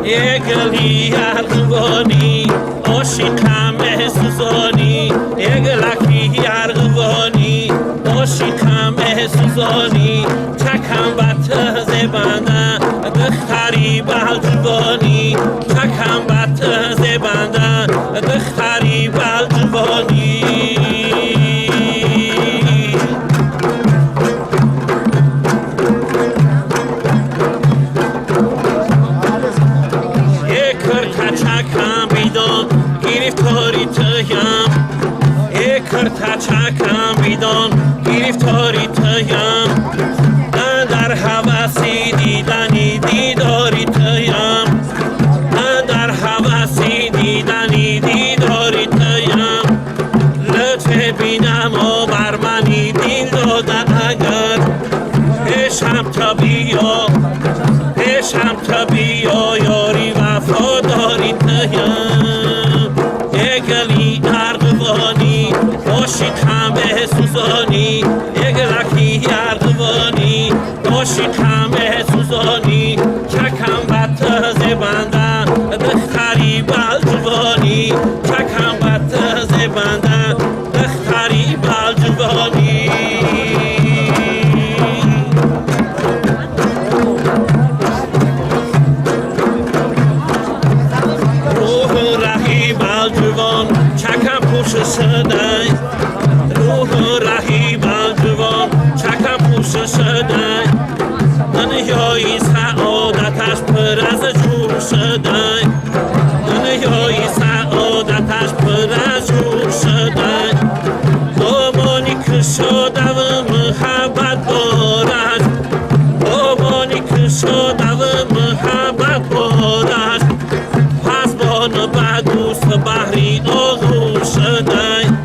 Egli argvoni, oshikame suzoni, eglaki argvoni, oshikame suzoni, chakam bat zebanda, dختری بالجوانی، چکم bat zebanda, dختری بالجوانی. Çakam bidon giriftori tayam ekırta çakam bidon giriftori tayam dar havasi didani didori tayam dar havasi didani didori tayam lütfe binam o barmani dil doda agar eşam tabiyo yori وفاداری تیم اگلی ارغوانی باشید همه سوزانی اگلکی ارغوانی باشید همه سوزانی چکم بط زبندن دختری بالجوانی چکم بط زبندن دختری بالجوانی شدن روح رهی بالجوان چکم پوش شدن دنیای سعادتش پر از جور شدن دنیای سعادتش پر از جور شدن بابانی که شده و محبت بارد بابانی که شده و محبت بارد پس بان بدوست بحری آغوش شدن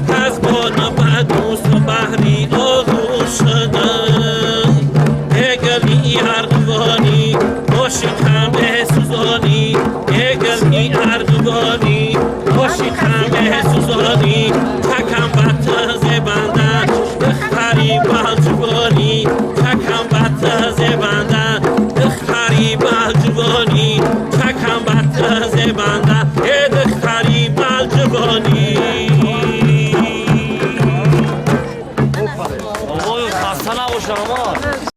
پس بان بدوست بحری آغوش شدن اگلی ارغوانی باشید همه سوزانی اگلی ارغوانی باشید همه سوزانی